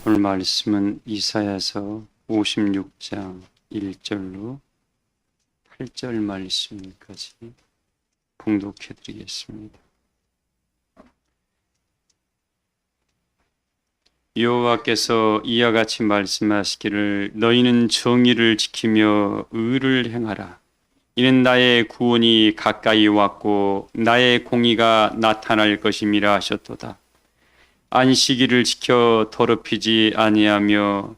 오늘 말씀은 이사야서 56장 1절로 8절 말씀까지 봉독해 드리겠습니다. 여호와께서 이와 같이 말씀하시기를 너희는 정의를 지키며 의를 행하라. 이는 나의 구원이 가까이 왔고 나의 공의가 나타날 것임이라 하셨도다. 안식일을 지켜 더럽히지 아니하며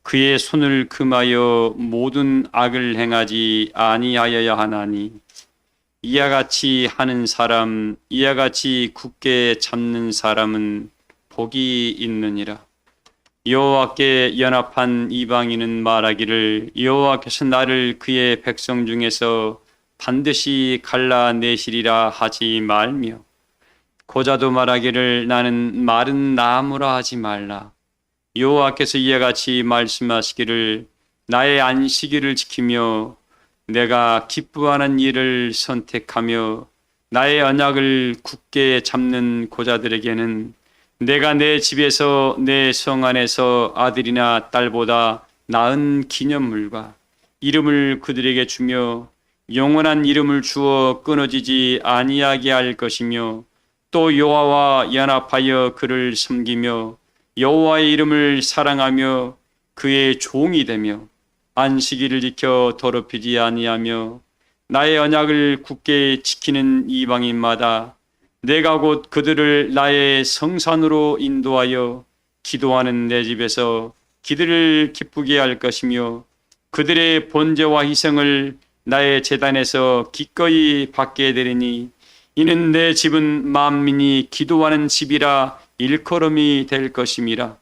그의 손을 금하여 모든 악을 행하지 아니하여야 하나니 이와 같이 하는 사람, 이와 같이 굳게 잡는 사람은 복이 있느니라. 여호와께 연합한 이방인은 말하기를 여호와께서 나를 그의 백성 중에서 반드시 갈라내시리라 하지 말며 고자도 말하기를 나는 마른 나무라 하지 말라. 여호와께서 이와 같이 말씀하시기를 나의 안식일을 지키며 내가 기뻐하는 일을 선택하며 나의 언약을 굳게 잡는 고자들에게는 내가 내 집에서 내 성 안에서 아들이나 딸보다 나은 기념물과 이름을 그들에게 주며 영원한 이름을 주어 끊어지지 아니하게 할 것이며 또 여호와와 연합하여 그를 섬기며 여호와의 이름을 사랑하며 그의 종이 되며 안식일을 지켜 더럽히지 아니하며 나의 언약을 굳게 지키는 이방인마다 내가 곧 그들을 나의 성산으로 인도하여 기도하는 내 집에서 기들을 기쁘게 할 것이며 그들의 번제와 희생을 나의 제단에서 기꺼이 받게 되리니 이는 내 집은 만민이 기도하는 집이라 일컬음이 될 것임이라.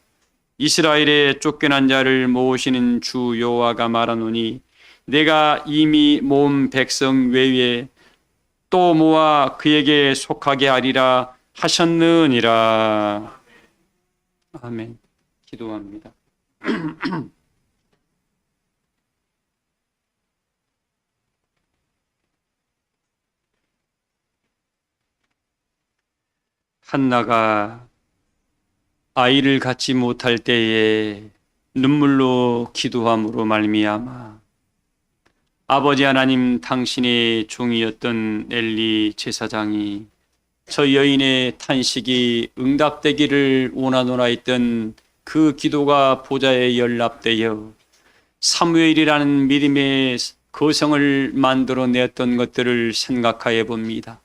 이스라엘의 쫓겨난 자를 모으시는 주 여호와가 말하노니 내가 이미 모은 백성 외에 또 모아 그에게 속하게 하리라 하셨느니라. 아멘. 기도합니다. 한나가 아이를 갖지 못할 때에 눈물로 기도함으로 말미암아 아버지 하나님 당신의 종이었던 엘리 제사장이 저 여인의 탄식이 응답되기를 원하노라 했던 그 기도가 보좌에 연락되어 사무엘이라는 믿음의 거성을 만들어냈던 것들을 생각하여 봅니다.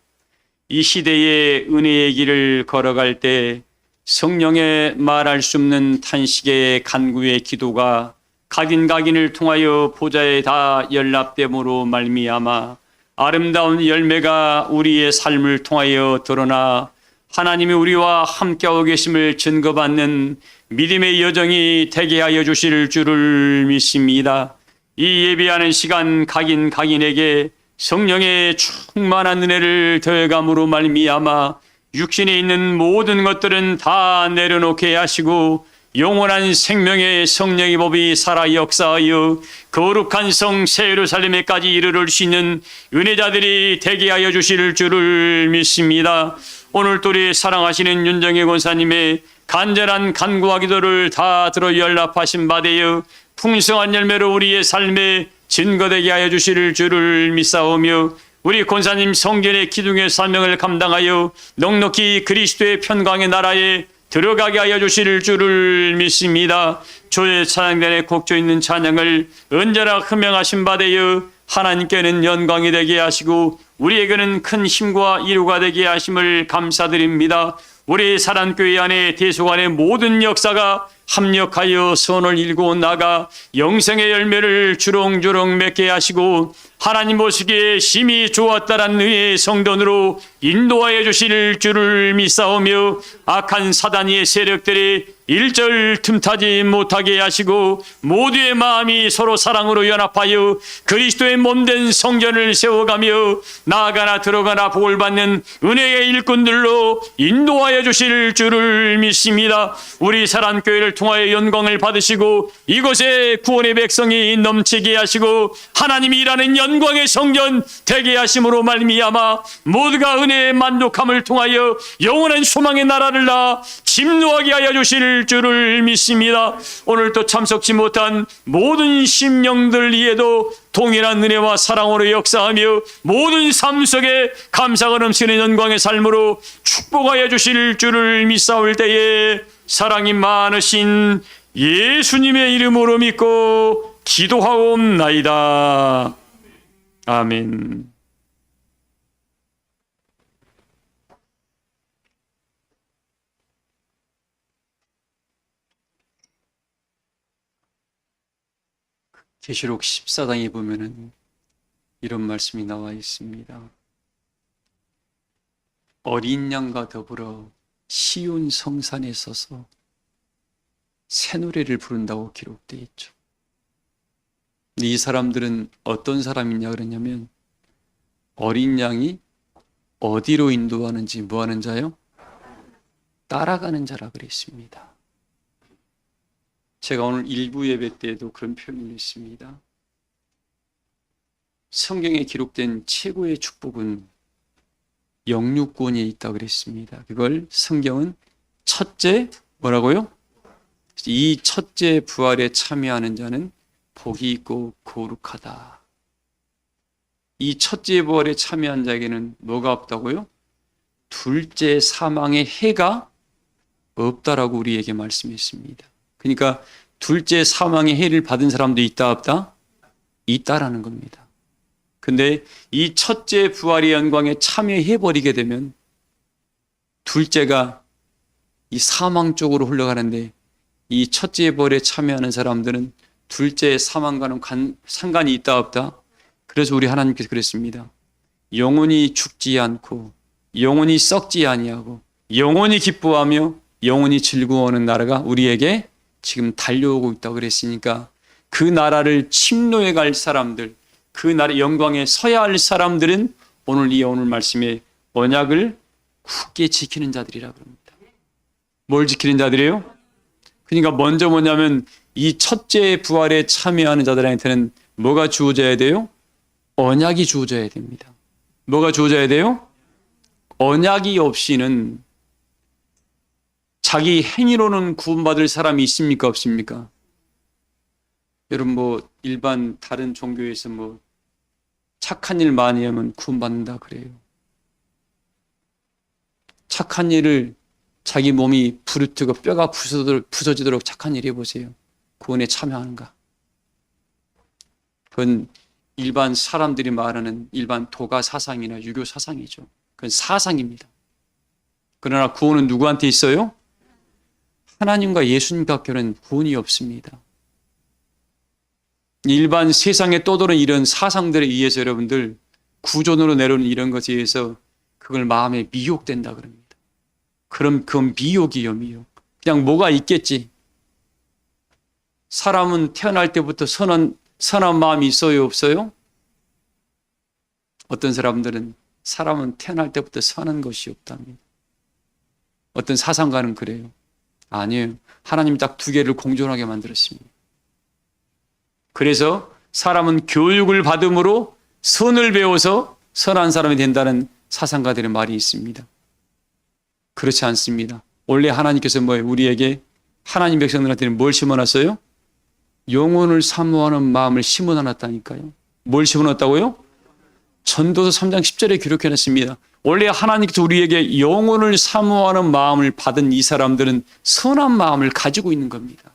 이 시대의 은혜의 길을 걸어갈 때 성령의 말할 수 없는 탄식의 간구의 기도가 각인을 통하여 보좌에 다 연락됨으로 말미암아 아름다운 열매가 우리의 삶을 통하여 드러나 하나님이 우리와 함께하고 계심을 증거받는 믿음의 여정이 되게 하여 주실 줄을 믿습니다. 이 예배하는 시간 각인에게 성령의 충만한 은혜를 더해감으로 말미암아 육신에 있는 모든 것들은 다 내려놓게 하시고 영원한 생명의 성령의 법이 살아 역사하여 거룩한 성 새 예루살렘에까지 이르를 수 있는 은혜자들이 되게 하여 주실 줄을 믿습니다. 오늘 또 우리 사랑하시는 윤정혜 권사님의 간절한 간구와 기도를 다 들어 연락하신 바 되어 풍성한 열매로 우리의 삶에 증거되게 하여 주실 줄을 믿사오며 우리 권사님 성전의 기둥의 사명을 감당하여 넉넉히 그리스도의 평강의 나라에 들어가게 하여 주실 줄을 믿습니다. 주의 찬양단에 곡조 있는 찬양을 언제나 흠명하신 바 되어 하나님께는 영광이 되게 하시고 우리에게는 큰 힘과 이루가 되게 하심을 감사드립니다. 우리 사랑교회 안에 대속안의 모든 역사가 합력하여 선을 일고 나가 영생의 열매를 주렁주렁 맺게 하시고 하나님 보시기에 심히 좋았다란 의의 성전으로 인도하여 주실 줄을 믿사오며 악한 사단의 세력들이 일절 틈타지 못하게 하시고 모두의 마음이 서로 사랑으로 연합하여 그리스도의 몸된 성전을 세워가며 나아가나 들어가나 복을 받는 은혜의 일꾼들로 인도하여 주실 줄을 믿습니다. 우리 사랑교회를 통하여 영광을 받으시고 이곳에 구원의 백성이 넘치게 하시고 하나님이 일하는 영광의 성전 되게 하심으로 말미암아 모두가 은혜의 만족함을 통하여 영원한 소망의 나라를 낳아 진노하게 하여 주실 줄을 믿습니다. 오늘 또 참석치 못한 모든 심령들 위에도 동일한 은혜와 사랑으로 역사하며 모든 삶 속에 감사가 넘치는 영광의 삶으로 축복하여 주실 줄을 믿사올 때에 사랑이 많으신 예수님의 이름으로 믿고 기도하옵나이다. 아멘. 계시록 14장에 보면은 이런 말씀이 나와 있습니다. 어린 양과 더불어 시온 성산에 서서 새 노래를 부른다고 기록되어 있죠. 이 사람들은 어떤 사람이냐 그러냐면 어린 양이 어디로 인도하는지 뭐 하는 자요? 따라가는 자라 그랬습니다. 제가 오늘 일부 예배 때에도 그런 표현을 했습니다. 성경에 기록된 최고의 축복은 영육권에 있다고 그랬습니다. 그걸 성경은 첫째 뭐라고요? 이 첫째 부활에 참여하는 자는 복이 있고 거룩하다. 이 첫째 부활에 참여한 자에게는 뭐가 없다고요? 둘째 사망의 해가 없다라고 우리에게 말씀했습니다. 그러니까 둘째 사망의 해를 받은 사람도 있다 없다? 있다라는 겁니다. 근데 이 첫째 부활의 영광에 참여해버리게 되면 둘째가 이 사망 쪽으로 흘러가는데 이 첫째 부활에 참여하는 사람들은 둘째 사망과는 상관이 있다 없다? 그래서 우리 하나님께서 그랬습니다. 영원히 죽지 않고 영원히 썩지 아니하고 영원히 기뻐하며 영원히 즐거워하는 나라가 우리에게 지금 달려오고 있다고 그랬으니까 그 나라를 침노해 갈 사람들, 그 나라의 영광에 서야 할 사람들은 오늘 말씀에 언약을 굳게 지키는 자들이라고 합니다. 뭘 지키는 자들이에요? 그러니까 먼저 뭐냐면 이 첫째 부활에 참여하는 자들한테는 뭐가 주어져야 돼요? 언약이 주어져야 됩니다. 뭐가 주어져야 돼요? 언약이 없이는 자기 행위로는 구원받을 사람이 있습니까? 없습니까? 여러분 뭐 일반 다른 종교에서 뭐 착한 일 많이 하면 구원받는다 그래요. 착한 일을 자기 몸이 부르트고 뼈가 부서지도록 착한 일 해보세요. 구원에 참여하는가? 그건 일반 사람들이 말하는 일반 도가 사상이나 유교 사상이죠. 그건 사상입니다. 그러나 구원은 누구한테 있어요? 하나님과 예수님밖에는 구원이 없습니다. 일반 세상에 떠도는 이런 사상들에 의해서 여러분들 구존으로 내려오는 이런 것에 의해서 그걸 마음에 미혹된다 그럽니다. 그럼 그건 미혹이요, 미혹. 그냥 뭐가 있겠지. 사람은 태어날 때부터 선한 마음이 있어요, 없어요? 어떤 사람들은 사람은 태어날 때부터 선한 것이 없답니다. 어떤 사상가는 그래요. 아니에요. 하나님이 딱 두 개를 공존하게 만들었습니다. 그래서 사람은 교육을 받음으로 선을 배워서 선한 사람이 된다는 사상가들의 말이 있습니다. 그렇지 않습니다. 원래 하나님께서 뭐예요? 우리에게 하나님 백성들한테는 뭘 심어놨어요? 영혼을 사모하는 마음을 심어놨다니까요. 뭘 심어놨다고요? 전도서 3장 10절에 기록해놨습니다. 원래 하나님께서 우리에게 영혼을 사모하는 마음을 받은 이 사람들은 선한 마음을 가지고 있는 겁니다.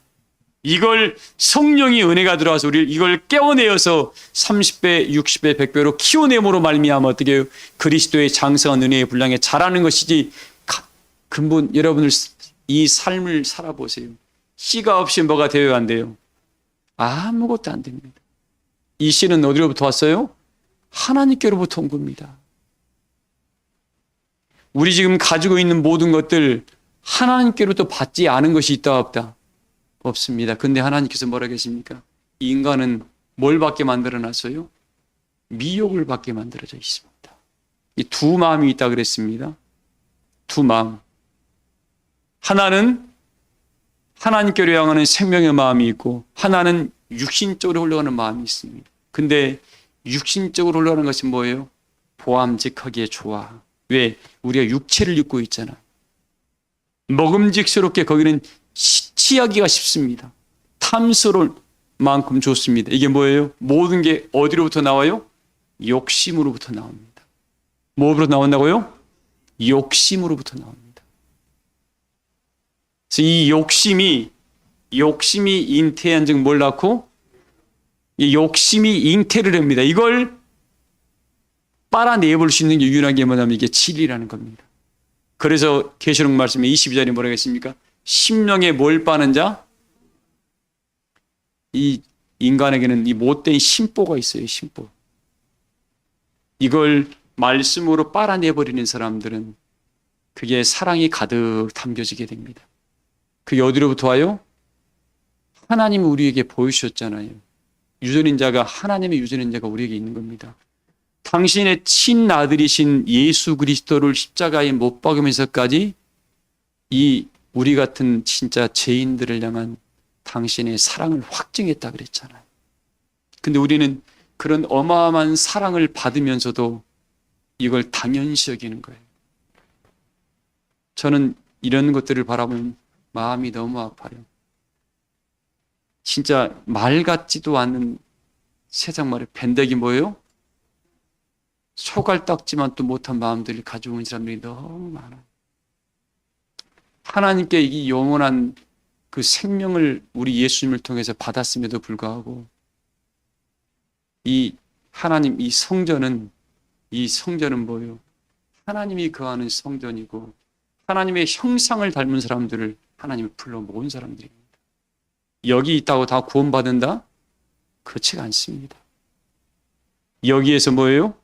이걸 성령이 은혜가 들어와서 우리 이걸 깨워내어서 30배, 60배, 100배로 키워내므로 말미암아 어떻게 해요? 그리스도의 장성한 은혜의 분량에 자라는 것이지. 근본 여러분들 이 삶을 살아보세요. 씨가 없이 뭐가 되어야 안 돼요? 아무것도 안 됩니다. 이 씨는 어디로부터 왔어요? 하나님께로부터 온 겁니다. 우리 지금 가지고 있는 모든 것들 하나님께로부터 받지 않은 것이 있다 없다? 없습니다. 근데 하나님께서 뭐라 계십니까? 인간은 뭘 받게 만들어놨어요? 미혹을 받게 만들어져 있습니다. 이 두 마음이 있다 그랬습니다. 두 마음. 하나는 하나님께로 향하는 생명의 마음이 있고 하나는 육신적으로 흘러가는 마음이 있습니다. 근데 육신적으로 흘러가는 것이 뭐예요? 보암직하기에 좋아. 왜? 우리가 육체를 입고 있잖아. 먹음직스럽게 거기는 취하기가 쉽습니다. 탐스러울 만큼 좋습니다. 이게 뭐예요? 모든 게 어디로부터 나와요? 욕심으로부터 나옵니다. 뭐로부터 나온다고요? 욕심으로부터 나옵니다. 그래서 이 욕심이 잉태한 즉 뭘 낳고? 이 욕심이 잉태를 합니다. 이걸 빨아내볼 수 있는 게 유일한 게 뭐냐면 이게 진리라는 겁니다. 그래서 계시록 말씀에 22절에 뭐라고 했습니까? 심령에 뭘 빠는 자? 이 인간에게는 이 못된 심보가 있어요. 심보. 이걸 말씀으로 빨아내버리는 사람들은 그게 사랑이 가득 담겨지게 됩니다. 그게 어디로부터 와요? 하나님이 우리에게 보여주셨잖아요. 유전인자가 하나님의 유전인자가 우리에게 있는 겁니다. 당신의 친아들이신 예수 그리스도를 십자가에 못 박으면서까지 이 우리 같은 진짜 죄인들을 향한 당신의 사랑을 확증했다 그랬잖아요. 근데 우리는 그런 어마어마한 사랑을 받으면서도 이걸 당연시 여기는 거예요. 저는 이런 것들을 바라보면 마음이 너무 아파요. 진짜 말 같지도 않은 세상 말에 밴덕이 뭐예요? 소갈딱지만 또 못한 마음들을 가지고 있는 사람들이 너무 많아요. 하나님께 이 영원한 그 생명을 우리 예수님을 통해서 받았음에도 불구하고 이 하나님 이 성전은 뭐예요? 하나님이 거하는 성전이고 하나님의 형상을 닮은 사람들을 하나님이 불러 모은 사람들입니다. 여기 있다고 다 구원받는다? 그렇지가 않습니다. 여기에서 뭐예요?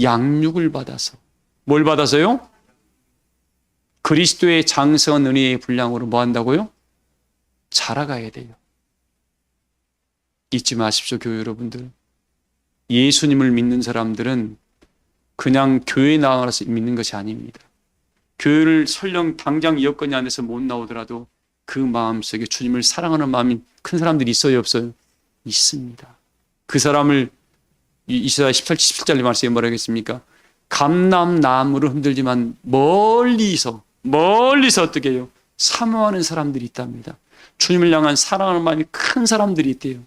양육을 받아서. 뭘 받아서요? 그리스도의 장성한 은혜의 분량으로 뭐 한다고요? 자라가야 돼요. 잊지 마십시오, 교회 여러분들. 예수님을 믿는 사람들은 그냥 교회에 나와서 믿는 것이 아닙니다. 교회를 설령 당장 여건이 안에서 못 나오더라도 그 마음속에 주님을 사랑하는 마음이 큰 사람들이 있어요, 없어요? 있습니다. 그 사람을 이사야 17절 말씀에 뭐라고 했습니까? 감람나무를 흔들지만 멀리서 어떻게 해요? 사모하는 사람들이 있답니다. 주님을 향한 사랑하는 마음이 큰 사람들이 있대요.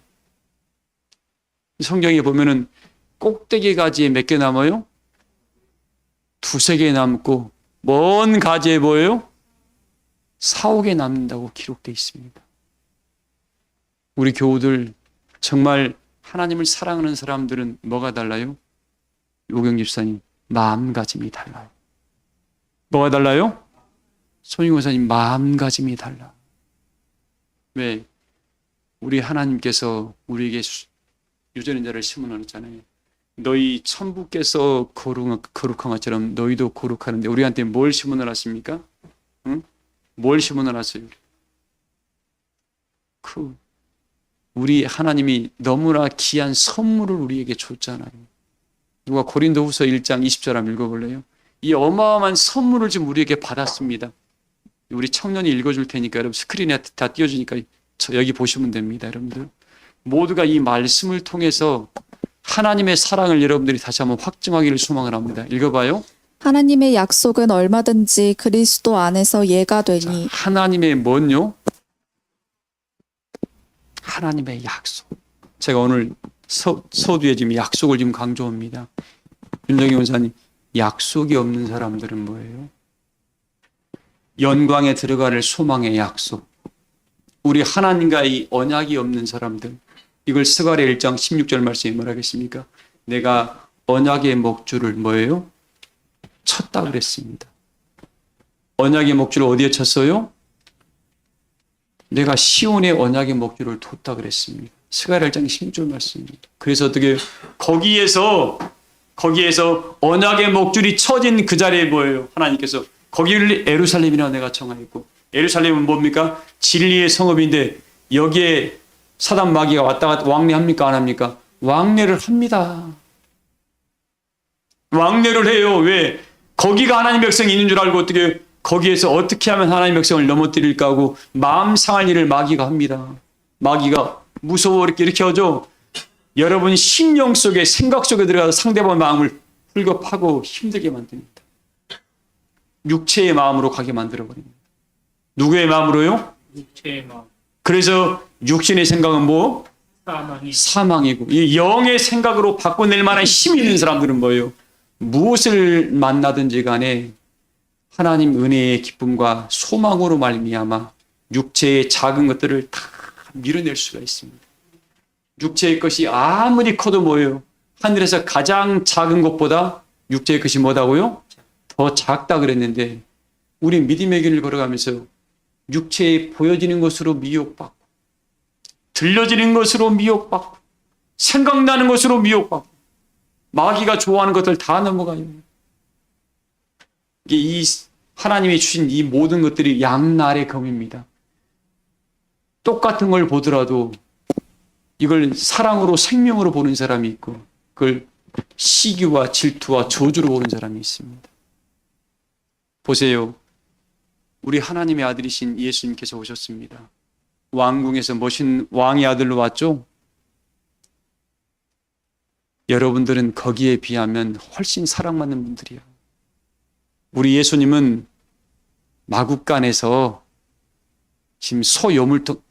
성경에 보면은 꼭대기 가지에 몇 개 남아요? 두세 개 남고 먼 가지에 뭐예요? 4-5개 남는다고 기록되어 있습니다. 우리 교우들 정말 하나님을 사랑하는 사람들은 뭐가 달라요? 요경 집사님 마음가짐이 달라요. 뭐가 달라요? 손익원 사님 마음가짐이 달라. 왜? 우리 하나님께서 우리에게 유전인 자를 심어놓았잖아요. 너희 천부께서 거룩한 것처럼 너희도 거룩하는데 우리한테 뭘 심어놨습니까? 응? 뭘 심어놨어요? 우리 하나님이 너무나 귀한 선물을 우리에게 줬잖아요. 누가 고린도후서 1장 20절 한번 읽어볼래요? 이 어마어마한 선물을 지금 우리에게 받았습니다. 우리 청년이 읽어줄 테니까 여러분 스크린에 다 띄워주니까 여기 보시면 됩니다. 여러분들 모두가 이 말씀을 통해서 하나님의 사랑을 여러분들이 다시 한번 확증하기를 소망을 합니다. 읽어봐요. 하나님의 약속은 얼마든지 그리스도 안에서 예가 되니. 하나님의 뭔요? 하나님의 약속. 제가 오늘 서두에 지금 약속을 지금 강조합니다. 윤정희 원사님, 약속이 없는 사람들은 뭐예요? 영광에 들어갈 소망의 약속. 우리 하나님과의 언약이 없는 사람들. 이걸 스가랴 1장 16절 말씀에 뭐라고 했습니까? 내가 언약의 목줄을 뭐예요? 쳤다 그랬습니다. 언약의 목줄을 어디에 쳤어요? 내가 시온의 언약의 목줄을 뒀다 그랬습니다. 스가랴 1장 16절 말씀입니다. 그래서 어떻게 거기에서 언약의 목줄이 쳐진 그 자리에 뭐예요? 하나님께서 거기를 예루살렘이라 내가 정하였고, 예루살렘은 뭡니까? 진리의 성읍인데 여기에 사단 마귀가 왔다 갔다 왕래합니까? 안 합니까? 왕래를 합니다. 왕래를 해요. 왜? 거기가 하나님 백성이 있는 줄 알고 어떻게 거기에서 어떻게 하면 하나님의 백성을 넘어뜨릴까 하고 마음 상할 일을 마귀가 합니다. 마귀가 무서워 이렇게 하죠. 여러분 심령 속에 생각 속에 들어가서 상대방 마음을 훌거 파고 힘들게 만듭니다. 육체의 마음으로 가게 만들어버립니다. 누구의 마음으로요? 육체의 마음, 그래서 육신의 생각은 뭐? 사망이 사망이고 이 영의 생각으로 바꿔낼 만한 힘이 있는 사람들은 뭐예요? 무엇을 만나든지 간에 하나님 은혜의 기쁨과 소망으로 말미암아 육체의 작은 것들을 다 밀어낼 수가 있습니다. 육체의 것이 아무리 커도 뭐예요? 하늘에서 가장 작은 것보다 육체의 것이 뭐다고요? 더 작다 그랬는데 우리 믿음의 길을 걸어가면서 육체에 보여지는 것으로 미혹받고 들려지는 것으로 미혹받고 생각나는 것으로 미혹받고 마귀가 좋아하는 것들 다 넘어가요. 이 하나님이 주신 이 모든 것들이 양날의 검입니다. 똑같은 걸 보더라도 이걸 사랑으로 생명으로 보는 사람이 있고 그걸 시기와 질투와 저주로 보는 사람이 있습니다. 보세요. 우리 하나님의 아들이신 예수님께서 오셨습니다. 왕궁에서 멋진 왕의 아들로 왔죠? 여러분들은 거기에 비하면 훨씬 사랑받는 분들이에요. 우리 예수님은 마국간에서 지금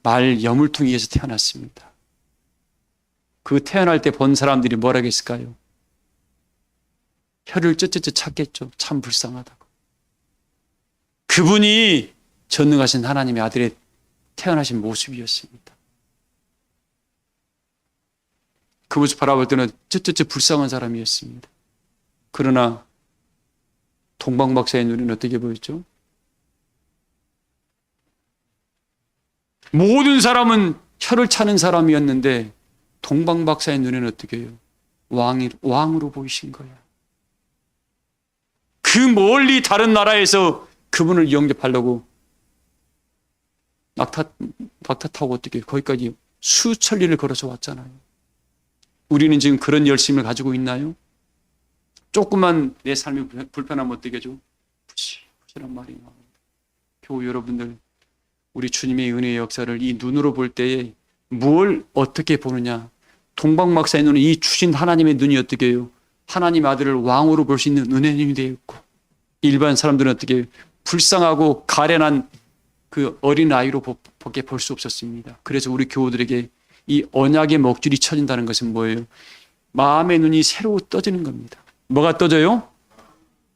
말 여물통이에서 태어났습니다. 그 태어날 때 본 사람들이 뭐라고 했을까요? 혀를 쯧쯧쯧 찾겠죠. 참 불쌍하다고. 그분이 전능하신 하나님의 아들의 태어나신 모습이었습니다. 그 모습 바라볼 때는 쯧쯧쯧 불쌍한 사람이었습니다. 그러나 동방박사의 눈에는 어떻게 보였죠? 모든 사람은 혀를 차는 사람이었는데 동방박사의 눈에는 어떻게 해요? 왕으로 보이신 거야. 그 멀리 다른 나라에서 그분을 영접하려고 낙타 타고 어떻게 거기까지 수천리를 걸어서 왔잖아요. 우리는 지금 그런 열심을 가지고 있나요? 조금만 내 삶이 불편하면 어떻게 하죠? 부실한 말이 나옵니다. 교우 여러분들, 우리 주님의 은혜의 역사를 이 눈으로 볼 때에 뭘 어떻게 보느냐? 동방박사의 눈은 이 주신 하나님의 눈이 어떻게 해요? 하나님 아들을 왕으로 볼 수 있는 은혜의 눈이 되어 있고 일반 사람들은 어떻게 불쌍하고 가련한 그 어린 아이로 밖에 볼 수 없었습니다. 그래서 우리 교우들에게 이 언약의 먹줄이 쳐진다는 것은 뭐예요? 마음의 눈이 새로 떠지는 겁니다. 뭐가 떠져요?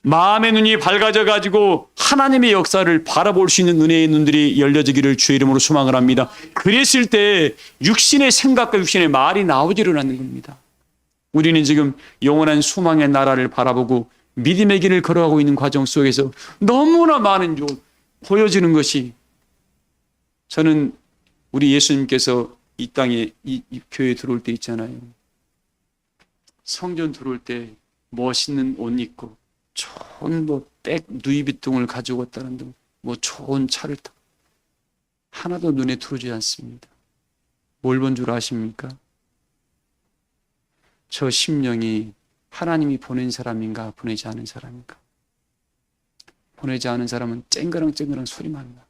마음의 눈이 밝아져 가지고 하나님의 역사를 바라볼 수 있는 은혜의 눈들이 열려지기를 주의 이름으로 소망을 합니다. 그랬을 때 육신의 생각과 육신의 말이 나오지를 않는 겁니다. 우리는 지금 영원한 소망의 나라를 바라보고 믿음의 길을 걸어가고 있는 과정 속에서 너무나 많은 보여지는 것이, 저는 우리 예수님께서 이 땅에 이 교회에 들어올 때 있잖아요. 성전 들어올 때 멋있는 옷 입고 좋은 백 누이비통을 가지고 왔다는 등 좋은 차를 타고 하나도 눈에 들어오지 않습니다. 뭘 본 줄 아십니까? 저 심령이 하나님이 보낸 사람인가 보내지 않은 사람인가. 보내지 않은 사람은 쨍그랑쨍그랑 소리만 나.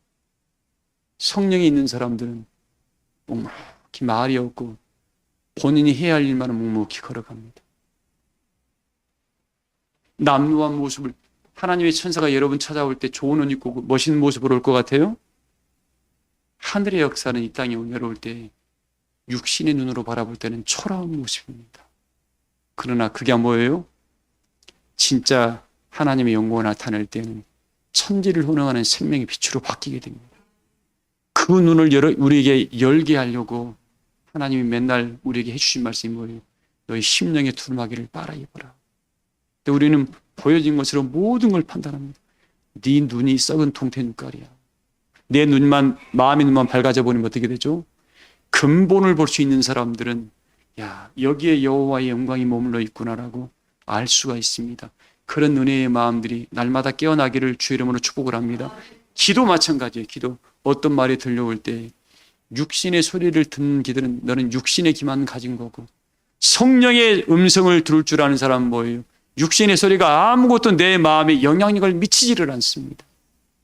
성령이 있는 사람들은 묵묵히 말이 없고 본인이 해야 할 일만은 묵묵히 걸어갑니다. 남루한 모습을, 하나님의 천사가 여러분 찾아올 때 좋은 옷 입고 멋있는 모습으로 올 것 같아요? 하늘의 역사는 이 땅에 내려올 때 육신의 눈으로 바라볼 때는 초라한 모습입니다. 그러나 그게 뭐예요? 진짜 하나님의 영광을 나타낼 때는 천지를 호능하는 생명의 빛으로 바뀌게 됩니다. 그 눈을 우리에게 열게 하려고 하나님이 맨날 우리에게 해주신 말씀이 뭐예요? 너희 심령의 두루마기를 빨아 입어라. 근데 우리는 보여진 것으로 모든 걸 판단합니다. 네 눈이 썩은 동태 눈깔이야. 내 눈만, 마음의 눈만 밝아져 버리면 어떻게 되죠? 근본을 볼 수 있는 사람들은 야, 여기에 여호와의 영광이 머물러 있구나라고 알 수가 있습니다. 그런 은혜의 마음들이 날마다 깨어나기를 주의 이름으로 축복을 합니다. 기도 마찬가지예요. 기도 어떤 말이 들려올 때 육신의 소리를 듣는 기들은 너는 육신의 귀만 가진 거고, 성령의 음성을 들을 줄 아는 사람은 뭐예요? 육신의 소리가 아무것도 내 마음에 영향력을 미치지를 않습니다.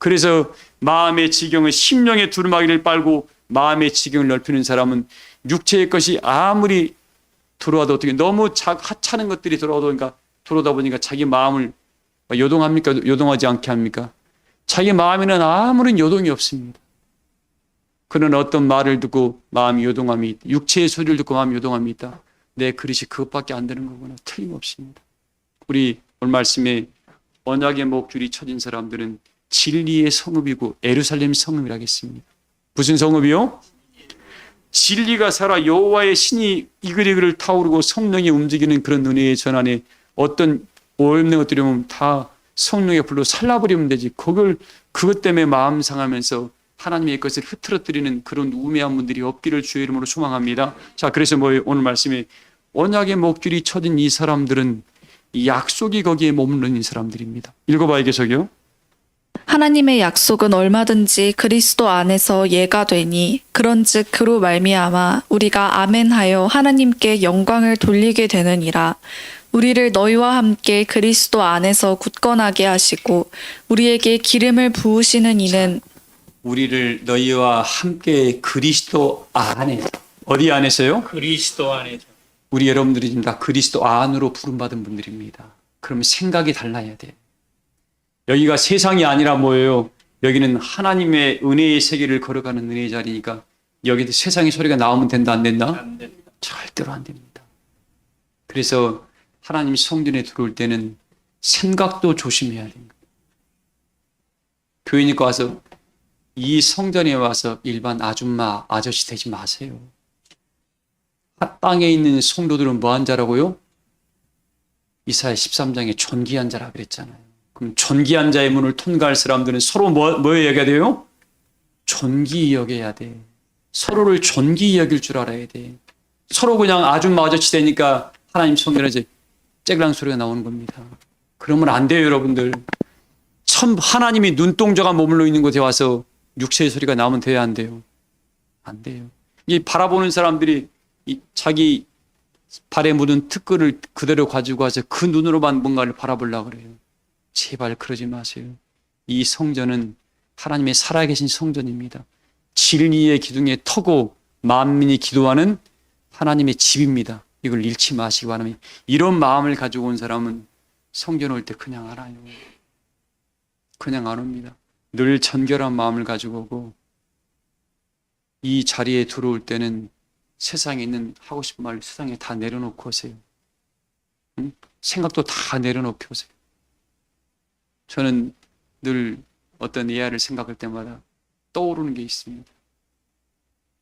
그래서 마음의 지경을 심령의 두루마기를 빨고 마음의 지경을 넓히는 사람은 육체의 것이 아무리 들어와도 어떻게 너무 하찮은 것들이 들어오다 보니까 자기 마음을 요동합니까? 요동하지 않게 합니까? 자기 마음에는 아무런 요동이 없습니다. 그는 어떤 말을 듣고 마음이 요동함이 있다. 육체의 소리를 듣고 마음이 요동함이 있다. 내 그릇이 그것밖에 안 되는 거구나. 틀림없습니다. 우리 오늘 말씀에 언약의 목줄이 쳐진 사람들은 진리의 성읍이고 에루살렘 성읍이라겠습니다. 무슨 성읍이요? 진리가 살아 여호와의 신이 이글이글 타오르고 성령이 움직이는 그런 은혜의 전환에 어떤 오염된 것들이 오면 다 성령의 불로 살라버리면 되지. 그것 때문에 마음 상하면서 하나님의 것을 흐트러뜨리는 그런 우매한 분들이 없기를 주의 이름으로 소망합니다. 자, 그래서 오늘 말씀에 언약의 목줄이 쳐진 이 사람들은 이 약속이 거기에 머무르는 사람들입니다. 읽어봐야 계속요. 하나님의 약속은 얼마든지 그리스도 안에서 예가 되니 그런즉 그로 말미암아 우리가 아멘하여 하나님께 영광을 돌리게 되느니라. 우리를 너희와 함께 그리스도 안에서 굳건하게 하시고 우리에게 기름을 부으시는 이는 우리를 너희와 함께 그리스도 안에, 어디 안에서요? 그리스도 안에서. 우리 여러분들이 지금 다 그리스도 안으로 부름받은 분들입니다. 그러면 생각이 달라야 돼. 여기가 세상이 아니라 뭐예요? 여기는 하나님의 은혜의 세계를 걸어가는 은혜의 자리니까 여기도 세상의 소리가 나오면 된다, 안 된다? 안 된다. 절대로 안 됩니다. 그래서 하나님 성전에 들어올 때는 생각도 조심해야 됩니다. 교회니까 와서 이 성전에 와서 일반 아줌마, 아저씨 되지 마세요. 땅에 있는 성도들은 뭐한 자라고요? 이사야 13장에 존귀한 자라 그랬잖아요. 그럼 존귀한 자의 문을 통과할 사람들은 서로 뭐 여겨야 돼요? 존귀히 여겨야 돼. 서로를 존귀히 여길 줄 알아야 돼. 서로 그냥 아줌마 아저씨 되니까 하나님 성전에 이제 쨍랑 소리가 나오는 겁니다. 그러면 안 돼요, 여러분들. 하나님이 눈동자가 머물러 있는 곳에 와서 육체의 소리가 나오면 돼야 안 돼요? 안 돼요. 이 바라보는 사람들이 자기 발에 묻은 특근을 그대로 가지고 와서 그 눈으로만 뭔가를 바라보려고 그래요. 제발 그러지 마세요. 이 성전은 하나님의 살아계신 성전입니다. 진리의 기둥에 터고 만민이 기도하는 하나님의 집입니다. 이걸 잃지 마시기 바랍니다. 이런 마음을 가지고 온 사람은 성전 올 때 그냥 안 와요. 그냥 안 옵니다. 늘 정결한 마음을 가지고 오고 이 자리에 들어올 때는 세상에 있는 하고 싶은 말 세상에 다 내려놓고 오세요. 응? 생각도 다 내려놓고 오세요. 저는 늘 어떤 예화를 생각할 때마다 떠오르는 게 있습니다.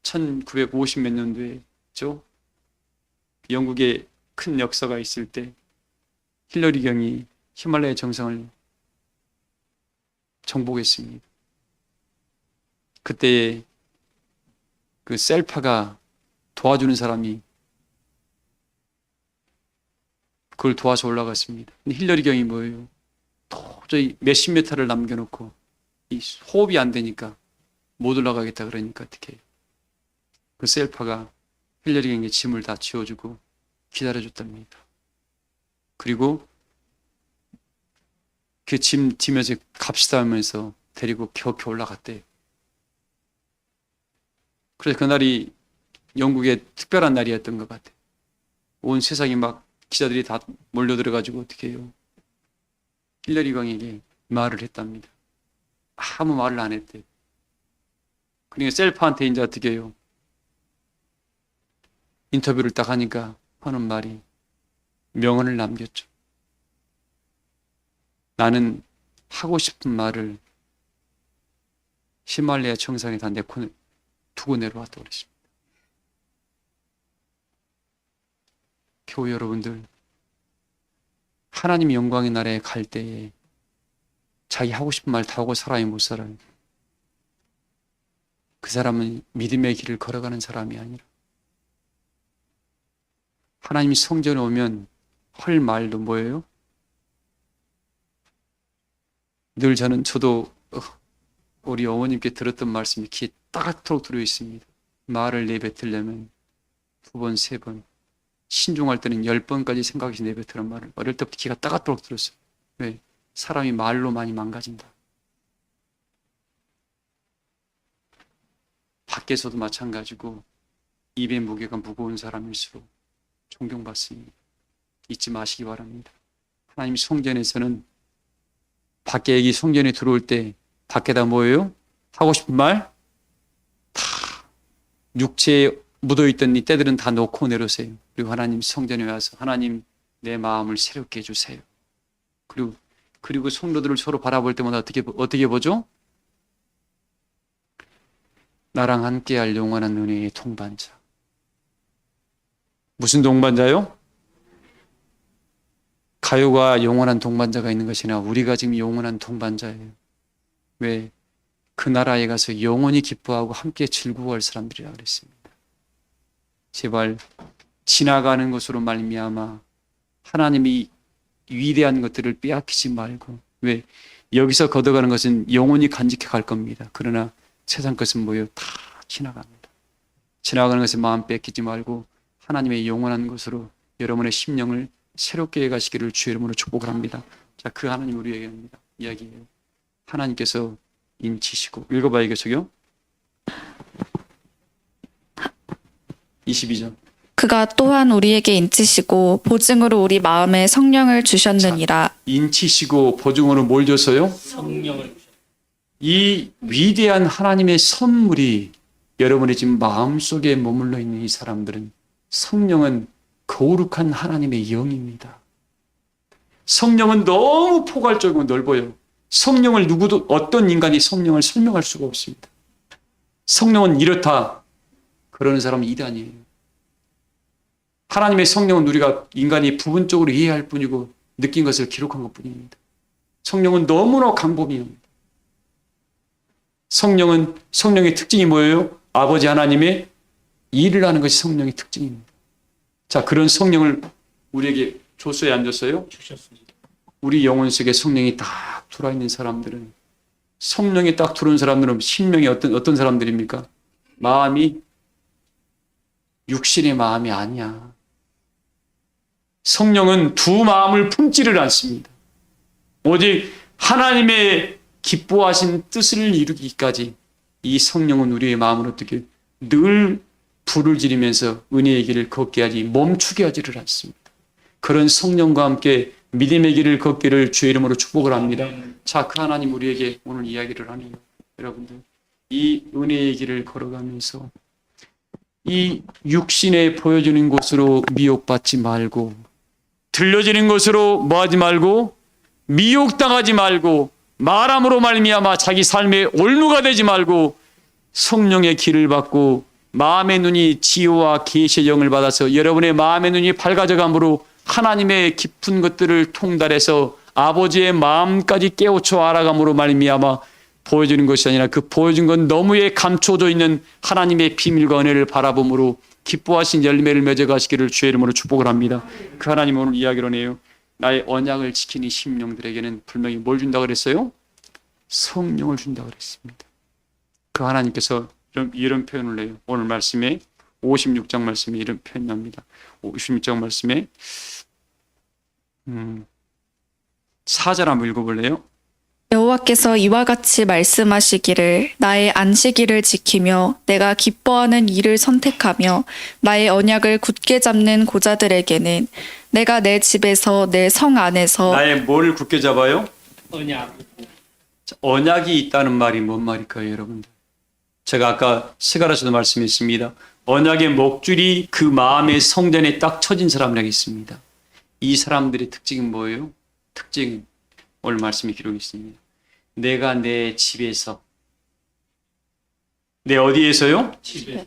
1950 몇 년도에죠. 영국에 큰 역사가 있을 때 힐러리 경이 히말라야 정상을 정복했습니다. 그때 그 셀파가 도와주는 사람이 그걸 도와서 올라갔습니다. 근데 힐러리 경이 뭐예요? 도저히 몇십 미터를 남겨놓고 이 호흡이 안 되니까 못 올라가겠다 그러니까 어떻게 해요? 그 셀파가 힐러리 경에게 짐을 다 지어주고 기다려줬답니다. 그리고 그 짐 뒤면서 갑시다 하면서 데리고 겨우 올라갔대요. 그래서 그날이 영국의 특별한 날이었던 것 같아요. 온 세상이 막 기자들이 다 몰려들어가지고 어떻게 해요? 힐러리 강에게 말을 했답니다. 아무 말을 안 했대요. 그러니까 셀파한테 이제 어떻게 해요? 인터뷰를 딱 하니까 하는 말이 명언을 남겼죠. 나는 하고 싶은 말을 히말라야 정상에 다 두고 내려왔다고 그랬습니다. 교회 여러분들, 하나님의 영광의 나라에 갈 때에 자기 하고 싶은 말 다 하고 사람이 못 살아요. 그 사람은 믿음의 길을 걸어가는 사람이 아니라 하나님이 성전에 오면 할 말도 뭐예요? 늘 저도 우리 어머님께 들었던 말씀이 귀에 따갑도록 들어 있습니다. 말을 내뱉으려면 2번, 3번, 신중할 때는 10번까지 생각해서 내뱉으란 말을 어릴 때부터 귀가 따갑도록 들었어요. 왜? 사람이 말로 많이 망가진다. 밖에서도 마찬가지고 입의 무게가 무거운 사람일수록 존경받습니다. 잊지 마시기 바랍니다. 하나님 성전에서는 밖에 여기 성전에 들어올 때 밖에다 뭐예요? 하고 싶은 말? 다 육체에 묻어있던 이 때들은 다 놓고 내려오세요. 그리고 하나님 성전에 와서 하나님 내 마음을 새롭게 해주세요. 그리고 성도들을 서로 바라볼 때마다 어떻게 보죠? 나랑 함께할 영원한 은혜의 동반자. 무슨 동반자요? 가요가 영원한 동반자가 있는 것이나 우리가 지금 영원한 동반자예요. 왜? 그 나라에 가서 영원히 기뻐하고 함께 즐거워할 사람들이라 그랬습니다. 제발 지나가는 것으로 말미암아 하나님이 위대한 것들을 빼앗기지 말고, 왜? 여기서 걷어가는 것은 영원히 간직해 갈 겁니다. 그러나 세상 것은 뭐예요? 다 지나갑니다. 지나가는 것에 마음 뺏기지 말고 하나님의 영원한 것으로 여러분의 심령을 새롭게 해가시기를 주의 이름으로 축복을 합니다. 자, 그 하나님 우리에게 합니다. 이야기해요. 하나님께서 인치시고, 읽어봐요, 계속요. 22절. 그가 또한 우리에게 인치시고 보증으로 우리 마음에 성령을 주셨느니라. 인치시고 보증으로 뭘 줬어요? 성령을 이 위대한 하나님의 선물이 여러분의 지금 마음속에 머물러 있는 이 사람들은, 성령은 거룩한 하나님의 영입니다. 성령은 너무 포괄적이고 넓어요. 성령을 누구도, 어떤 인간이 성령을 설명할 수가 없습니다. 성령은 이렇다. 그러는 사람은 이단이에요. 하나님의 성령은 우리가 인간이 부분적으로 이해할 뿐이고 느낀 것을 기록한 것 뿐입니다. 성령은 너무나 광범위합니다. 성령의 특징이 뭐예요? 아버지 하나님의 일을 하는 것이 성령의 특징입니다. 자, 그런 성령을 우리에게 줬어요, 안 줬어요? 주셨습니다. 우리 영혼 속에 성령이 딱 들어와 있는 사람들은, 성령이 딱 들어온 사람들은 심령이 어떤 사람들입니까? 마음이 육신의 마음이 아니야. 성령은 두 마음을 품지를 않습니다. 오직 하나님의 기뻐하신 뜻을 이루기까지 이 성령은 우리의 마음을 어떻게 늘 불을 지르면서 은혜의 길을 걷게 하지 멈추게 하지를 않습니다. 그런 성령과 함께 믿음의 길을 걷기를 주의 이름으로 축복을 합니다. 자, 그 하나님 우리에게 오늘 이야기를 하네요. 여러분들, 이 은혜의 길을 걸어가면서 이 육신에 보여지는 것으로 미혹받지 말고, 들려지는 것으로 뭐하지 말고, 미혹당하지 말고, 말함으로 말미암아 자기 삶의 올무가 되지 말고, 성령의 길을 받고 마음의 눈이 지혜와 계시의 영을 받아서 여러분의 마음의 눈이 밝아져감으로 하나님의 깊은 것들을 통달해서 아버지의 마음까지 깨우쳐 알아감으로 말미암아 보여주는 것이 아니라, 그 보여준 건 너무에 감춰져 있는 하나님의 비밀과 은혜를 바라봄으로 기뻐하신 열매를 맺어가시기를 주의 이름으로 축복을 합니다. 그 하나님 오늘 이야기로 해요. 나의 언약을 지키는 심령들에게는 분명히 뭘 준다고 그랬어요? 성령을 준다고 그랬습니다. 그 하나님께서 이런 표현을 해요. 오늘 말씀에 56장 말씀에 이런 표현이 납니다. 56장 말씀에 4절 한번 읽어볼래요? 여호와께서 이와 같이 말씀하시기를, 나의 안식일을 지키며 내가 기뻐하는 일을 선택하며 나의 언약을 굳게 잡는 고자들에게는 내가 내 집에서 내 성 안에서 나의 뭘 굳게 잡아요? 언약. 자, 언약이 있다는 말이 뭔 말일까요, 여러분들? 제가 아까 스가랴서도 말씀했습니다. 언약의 목줄이 그 마음의 성전에 딱 쳐진 사람이라고 있습니다. 이 사람들의 특징은 뭐예요? 특징은 오늘 말씀에 기록이 있습니다. 내가 내 집에서, 내 어디에서요? 집에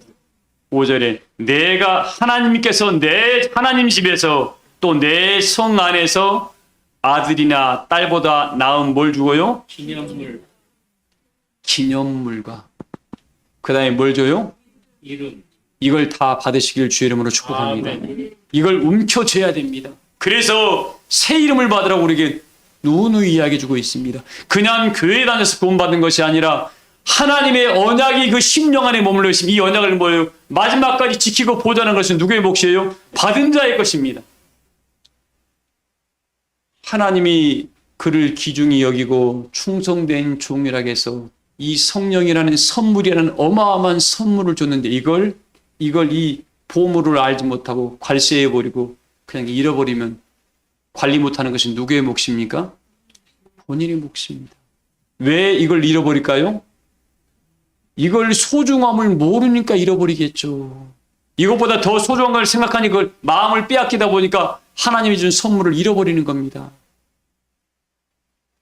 5절에 내가 하나님께서 내 하나님 집에서 또 내 성 안에서 아들이나 딸보다 나은 뭘 주고요? 기념물, 기념물과 그 다음에 뭘 줘요? 이름. 이걸 다 받으시길 주의 이름으로 축복합니다. 아멘. 이걸 움켜줘야 됩니다. 그래서 새 이름을 받으라고 우리에게 누누이 이야기해 주고 있습니다. 그냥 교회 다녀서 구원받는 것이 아니라 하나님의 언약이 그 심령 안에 머물러 있습니다. 이 언약을 뭐예요? 마지막까지 지키고 보존하는 것은 누구의 몫이에요? 받은 자의 것입니다. 하나님이 그를 귀중히 여기고 충성된 종이라고 해서 이 성령이라는 선물이라는 어마어마한 선물을 줬는데 이걸 이 보물을 알지 못하고 괄세해 버리고 그냥 잃어버리면 관리 못하는 것이 누구의 몫입니까? 본인의 몫입니다. 왜 이걸 잃어버릴까요? 이걸 소중함을 모르니까 잃어버리겠죠. 이것보다 더 소중한 걸 생각하니 그걸 마음을 빼앗기다 보니까 하나님이 준 선물을 잃어버리는 겁니다.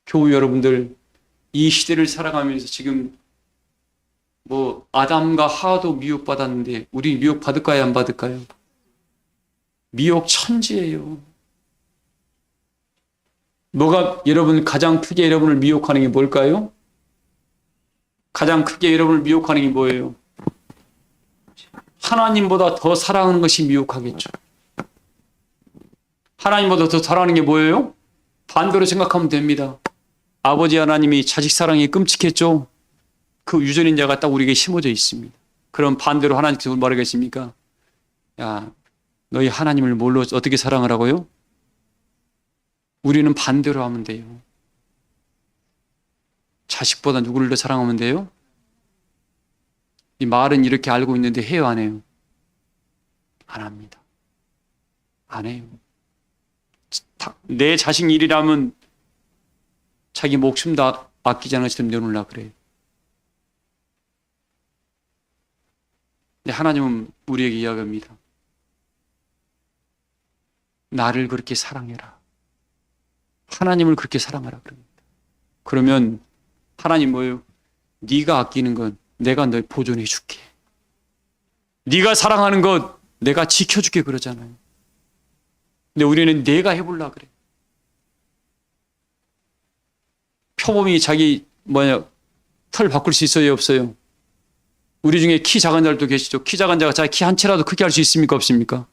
교우 여러분들, 이 시대를 살아가면서 지금 뭐 아담과 하와도 미혹받았는데 우리 미혹 받을까요, 안 받을까요? 미혹 천지예요. 뭐가 여러분 가장 크게 여러분을 미혹하는 게 뭘까요? 가장 크게 여러분을 미혹하는 게 뭐예요? 하나님보다 더 사랑하는 것이 미혹하겠죠. 하나님보다 더 사랑하는 게 뭐예요? 반대로 생각하면 됩니다. 아버지 하나님이 자식 사랑이 끔찍했죠. 그 유전인자가 딱 우리에게 심어져 있습니다. 그럼 반대로 하나님께서 말하겠습니까? 야, 너희 하나님을 뭘로 어떻게 사랑을 하고요? 우리는 반대로 하면 돼요. 자식보다 누구를 더 사랑하면 돼요? 이 말은 이렇게 알고 있는데 해요, 안 해요? 안 합니다. 안 해요. 내 자식 일이라면 자기 목숨 다 아끼지 않은 것처럼 내놓으려고 그래요. 근데 하나님은 우리에게 이야기합니다. 나를 그렇게 사랑해라. 하나님을 그렇게 사랑하라 그럽니다. 그러면 하나님 뭐예요? 네가 아끼는 건 내가 널 보존해 줄게. 네가 사랑하는 것 내가 지켜줄게 그러잖아요. 근데 우리는 내가 해보려고 그래. 표범이 자기 털 바꿀 수 있어요, 없어요? 우리 중에 키 작은 자들도 계시죠. 키 작은 자가 자기 키 한 채라도 크게 할 수 있습니까, 없습니까?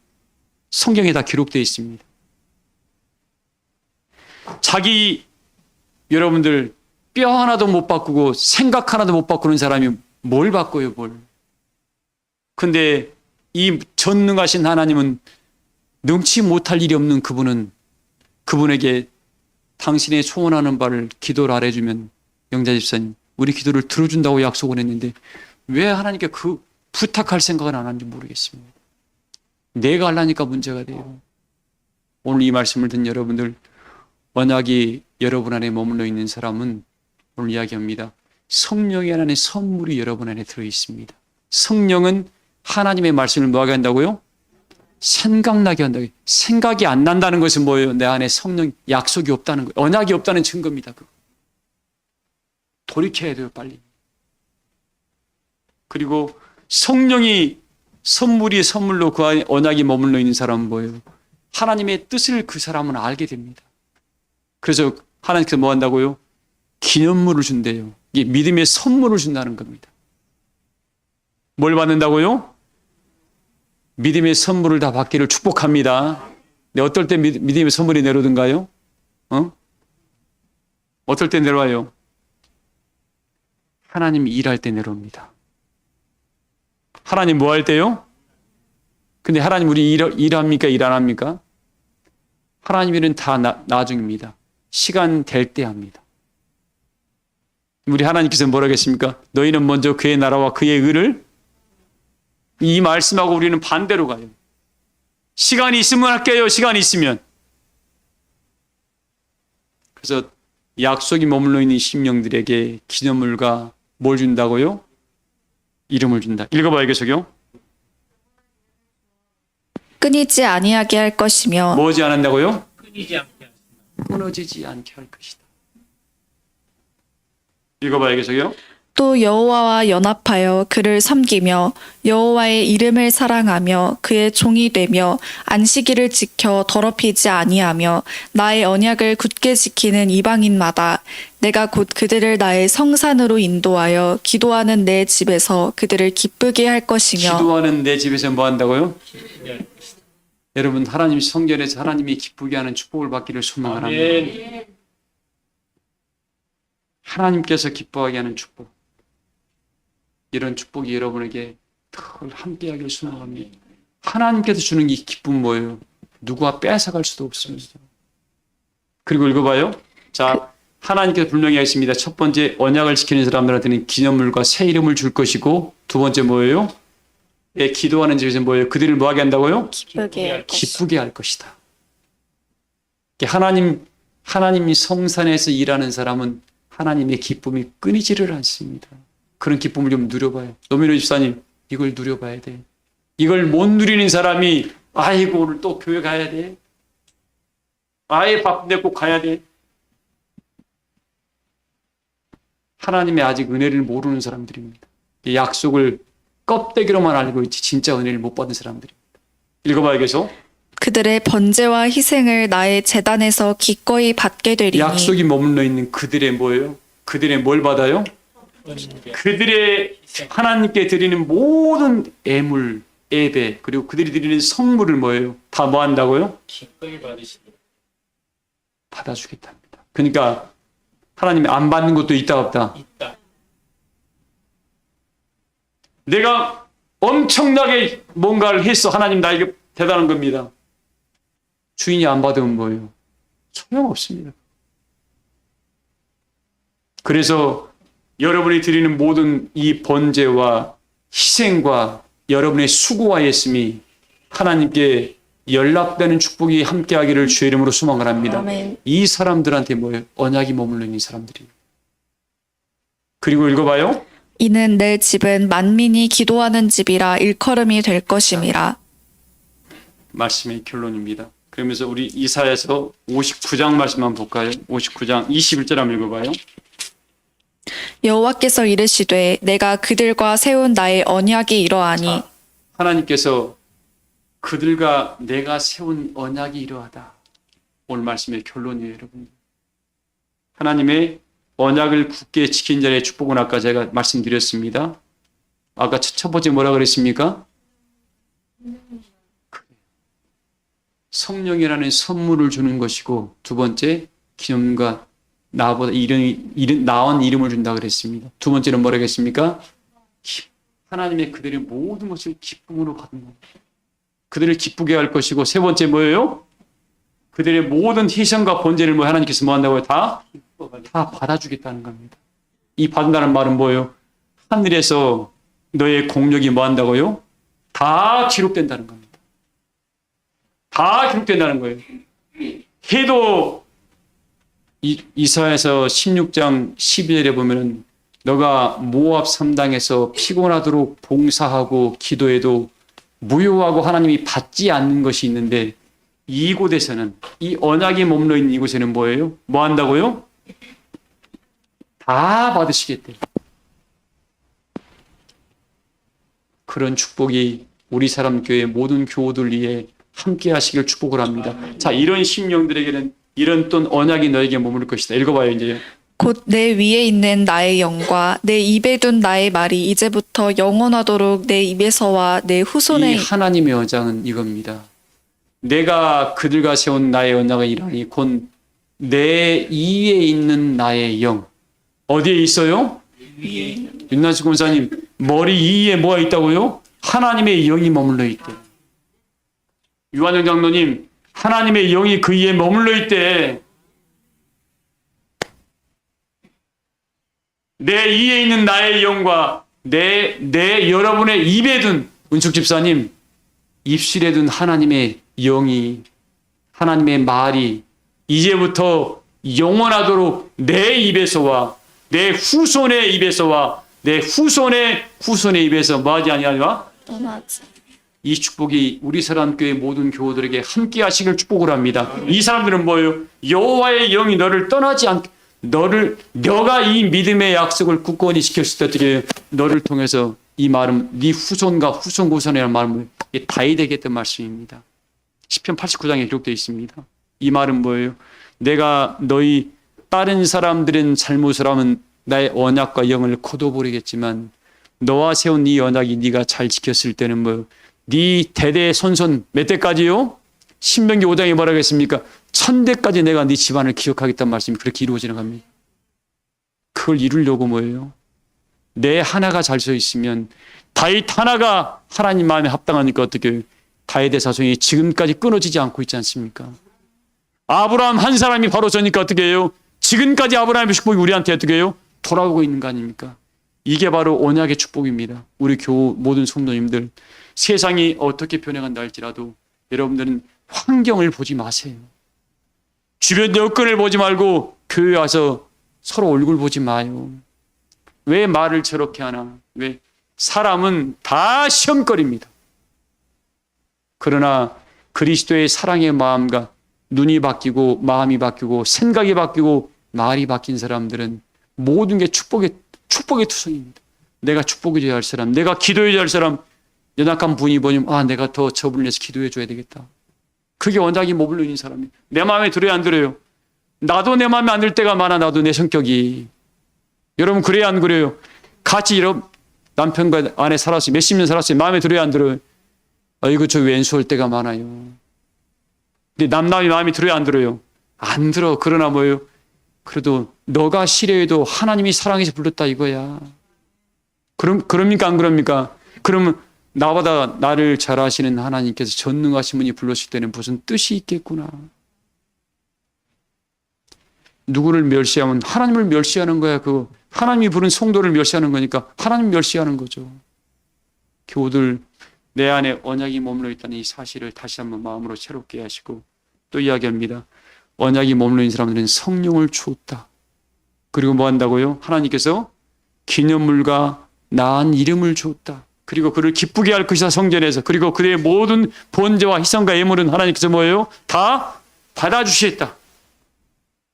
성경에 다 기록되어 있습니다. 자기 여러분들 뼈 하나도 못 바꾸고 생각 하나도 못 바꾸는 사람이 뭘 바꿔요, 뭘? 근데 이 전능하신 하나님은 능치 못할 일이 없는 그분에게 당신의 소원하는 바를 기도를 아래주면 영자 집사님 우리 기도를 들어준다고 약속을 했는데 왜 하나님께 그 부탁할 생각을 안 하는지 모르겠습니다. 내가 하려니까 문제가 돼요. 오늘 이 말씀을 듣는 여러분들, 언약이 여러분 안에 머물러 있는 사람은 오늘 이야기합니다. 성령의 하나님의 선물이 여러분 안에 들어있습니다. 성령은 하나님의 말씀을 뭐하게 한다고요? 생각나게 한다고. 생각이 안 난다는 것은 뭐예요? 내 안에 성령 약속이 없다는 거예요. 언약이 없다는 증거입니다. 돌이켜야 돼요, 빨리. 그리고 성령이 선물로 그 안에 언약이 머물러 있는 사람은 뭐예요? 하나님의 뜻을 그 사람은 알게 됩니다. 그래서 하나님께서 뭐 한다고요? 기념물을 준대요. 이게 믿음의 선물을 준다는 겁니다. 뭘 받는다고요? 믿음의 선물을 다 받기를 축복합니다. 근데 어떨 때 믿음의 선물이 내려오던가요? 어떨 때 내려와요? 하나님이 일할 때 내려옵니다. 하나님 뭐 할 때요? 근데 하나님 우리 일합니까? 일 안 합니까? 하나님 일은 다 나중입니다. 시간 될 때 합니다. 우리 하나님께서 뭐라고 했습니까? 너희는 먼저 그의 나라와 그의 의를, 이 말씀하고 우리는 반대로 가요. 시간이 있으면 할게요. 시간이 있으면. 그래서 약속이 머물러 있는 심령들에게 기념물과 뭘 준다고요? 이름을 준다. 읽어봐요, 계속요. 끊이지 아니하게 할 것이며 뭐지 않는다고요? 끊이지 않게 하시다. 끊어지지 않게 할 것이다. 읽어봐요, 계속요. 또 여호와와 연합하여 그를 섬기며 여호와의 이름을 사랑하며 그의 종이 되며 안식일을 지켜 더럽히지 아니하며 나의 언약을 굳게 지키는 이방인마다 내가 곧 그들을 나의 성산으로 인도하여 기도하는 내 집에서 그들을 기쁘게 할 것이며. 기도하는 내 집에서 뭐 한다고요? 여러분, 하나님 성전에서 하나님이 기쁘게 하는 축복을 받기를 소망합니다. 아멘. 하나님께서 기뻐하게 하는 축복, 이런 축복이 여러분에게 늘 함께하기를 소망합니다. 하나님께서 주는 이 기쁨 뭐예요? 누가 뺏어갈 수도 없습니다. 그리고 읽어봐요. 자, 하나님께서 분명히 하십니다. 첫 번째, 언약을 지키는 사람들한테는 기념물과 새 이름을 줄 것이고, 두 번째 뭐예요? 예, 기도하는 집에서 뭐예요? 그들을 뭐하게 한다고요? 기쁘게 할 것이다. 기쁘게 할 것이다. 하나님이 성산에서 일하는 사람은 하나님의 기쁨이 끊이지를 않습니다. 그런 기쁨을 좀 누려봐요. 노민호 집사님, 이걸 누려봐야 돼. 이걸 못 누리는 사람이 아이고 오늘 또 교회 가야 돼. 아예 바쁜데 꼭 가야 돼. 하나님의 아직 은혜를 모르는 사람들입니다. 이 약속을 껍데기로만 알고 있지 진짜 은혜를 못 받은 사람들입니다. 읽어봐요 계속. 그들의 번제와 희생을 나의 제단에서 기꺼이 받게 되리니 약속이 머물러 있는 그들의 뭐예요? 그들의 뭘 받아요? 그들의 하나님께 드리는 모든 애물, 예배, 그리고 그들이 드리는 성물을 뭐예요? 다 뭐 한다고요? 기꺼이 받으시니 받아주겠답니다. 그러니까 하나님이 안 받는 것도 있다 없다? 있다. 내가 엄청나게 뭔가를 했어. 하나님 나에게 대단한 겁니다. 주인이 안 받으면 뭐예요? 소용없습니다. 그래서 여러분이 드리는 모든 이 번제와 희생과 여러분의 수고와 예씀이 하나님께 연락되는 축복이 함께하기를 주의 이름으로 소망을 합니다. 아멘. 이 사람들한테 뭐예요? 언약이 머물러 있는 사람들이에요. 그리고 읽어봐요. 이는 내 집은 만민이 기도하는 집이라 일컬음이 될 것임이라. 말씀의 결론입니다. 그러면서 우리 이사야서 59장 말씀만 볼까요? 59장 21절 한번 읽어봐요. 여호와께서 이르시되 내가 그들과 세운 나의 언약이 이러하니 하나님께서 그들과 내가 세운 언약이 이러하다. 오늘 말씀의 결론이에요, 여러분. 하나님의 언약을 굳게 지킨 자의 축복은 아까 제가 말씀드렸습니다. 아까 첫 번째 뭐라 그랬습니까? 성령이라는 선물을 주는 것이고, 두 번째 기념과 나보다 나은 이름을 준다 그랬습니다. 두 번째는 뭐라 그랬습니까? 하나님의 그들의 모든 것을 기쁨으로 받는 것. 그들을 기쁘게 할 것이고, 세 번째 뭐예요? 그들의 모든 희생과 번제를 뭐 하나님께서 뭐 한다고요? 다 받아주겠다는 겁니다. 이 받는다는 말은 뭐예요? 하늘에서 너의 공력이 뭐 한다고요? 다 기록된다는 겁니다. 다 기록된다는 거예요. 해도 이사야서 16장 12절에 보면은 너가 모압 산당에서 피곤하도록 봉사하고 기도해도 무효하고 하나님이 받지 않는 것이 있는데, 이곳에서는 이 언약이 머물러 있는 이곳에는 뭐예요? 뭐 한다고요? 다 받으시겠대요. 그런 축복이 우리 사람 교회 모든 교우들 위해 함께 하시길 축복을 합니다. 자, 이런 심령들에게는 이런 또 언약이 너에게 머무를 것이다. 읽어봐요, 이제. 곧 내 위에 있는 나의 영과 내 입에 둔 나의 말이 이제부터 영원하도록 내 입에서와 내 후손의 이 하나님의 언약은 이겁니다. 내가 그들과 세운 나의 언약은 이러니 곧 내 이에 있는 나의 영. 어디에 있어요? 윤나식 권사님, 머리 이에 뭐가 있다고요? 하나님의 영이 머물러 있대. 유한영 장로님, 하나님의 영이 그 이에 머물러 있대. 내 이에 있는 나의 영과 내 여러분의 입에 둔, 은숙 집사님, 입술에 둔 하나님의 영이, 하나님의 말이 이제부터 영원하도록 내 입에서와 내 후손의 입에서와 내 후손의 입에서 뭐하지 아니하냐? 떠나지. 이 축복이 우리 사랑교회 모든 교우들에게 함께 하시길 축복을 합니다. 이 사람들은 뭐예요? 여호와의 영이 너를 떠나지 않게, 너가 이 믿음의 약속을 굳건히 지켰을 때 어떻게 너를 통해서 이 말은 네 후손과 후손이라는 말은 다이 되겠다는 말씀입니다. 시편 89장에 기록되어 있습니다. 이 말은 뭐예요? 내가 너희 다른 사람들은 잘못을 하면 나의 언약과 영을 거둬버리겠지만 너와 세운 이 언약이 네가 잘 지켰을 때는 뭐 네 대대 손손 몇 대까지요? 신명기 5장에 뭐라고 했습니까? 1000대까지 내가 네 집안을 기억하겠다는 말씀이 그렇게 이루어지는 겁니다. 그걸 이루려고 뭐예요? 내 하나가 잘 서 있으면 다윗 하나가 하나님 마음에 합당하니까 어떻게 다윗의 자손이 지금까지 끊어지지 않고 있지 않습니까? 아브라함 한 사람이 바로 서니까 어떻게 해요? 지금까지 아브라함의 축복이 우리한테 어떻게 해요? 돌아오고 있는 거 아닙니까? 이게 바로 언약의 축복입니다. 우리 교우 모든 성도님들, 세상이 어떻게 변해간다 할지라도 여러분들은 환경을 보지 마세요. 주변 여건을 보지 말고 교회 와서 서로 얼굴 보지 마요. 왜 말을 저렇게 하나? 왜? 사람은 다 시험거리입니다. 그러나 그리스도의 사랑의 마음과 눈이 바뀌고 마음이 바뀌고 생각이 바뀌고 말이 바뀐 사람들은 모든 게 축복의 투성입니다. 내가 축복해 줘야 할 사람, 내가 기도해 줘야 할 사람, 연약한 분이 보면 내가 더 저분을 위해서 기도해 줘야 되겠다. 그게 원작이 머물러 있는 사람이에요. 내 마음에 들어야 안 들어요? 나도 내 마음에 안 들 때가 많아. 나도 내 성격이. 여러분 그래야 안 그래요? 같이 여러분 남편과 아내 살았어요. 몇십 년 살았어요. 마음에 들어야 안 들어요? 이거 저 왼수할 때가 많아요. 근데 남남이 마음에 들어야 안 들어요? 안 들어. 그러나 뭐예요? 그래도 너가 싫어해도 하나님이 사랑해서 불렀다 이거야. 그럽니까 안 그럽니까? 그러면 나보다 나를 잘 아시는 하나님께서 전능하신 분이 불렀을 때는 무슨 뜻이 있겠구나. 누구를 멸시하면 하나님을 멸시하는 거야. 그거 하나님이 부른 성도를 멸시하는 거니까 하나님 멸시하는 거죠. 교우들, 내 안에 언약이 머물러 있다는 이 사실을 다시 한번 마음으로 새롭게 하시고 또 이야기합니다. 언약이 머물러 있는 사람들은 성령을 주었다. 그리고 뭐 한다고요? 하나님께서 기념물과 나은 이름을 주었다. 그리고 그를 기쁘게 할 것이다 성전에서. 그리고 그의 모든 번제와 희생과 예물은 하나님께서 뭐예요? 다 받아주시겠다.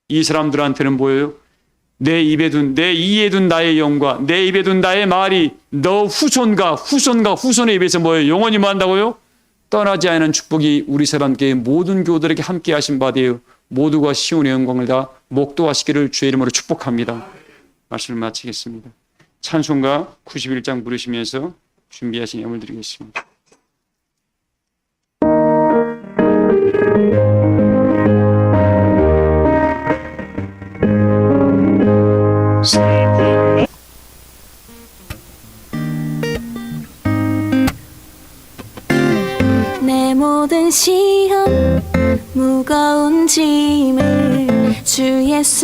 이 사람들한테는 뭐예요? 내 이에 둔 나의 영과 내 입에 둔 나의 말이 너 후손과 후손의 입에서 뭐예요? 영원히 뭐 한다고요? 떠나지 않은 축복이 우리 사람께 모든 교우들에게 함께 하신 바 되어 모두가 시온의 영광을 다 목도하시기를 주의 이름으로 축복합니다. 말씀을 마치겠습니다. 찬송가 91장 부르시면서 준비하신 예물 드리겠습니다. 내 모든 시험 무거운 짐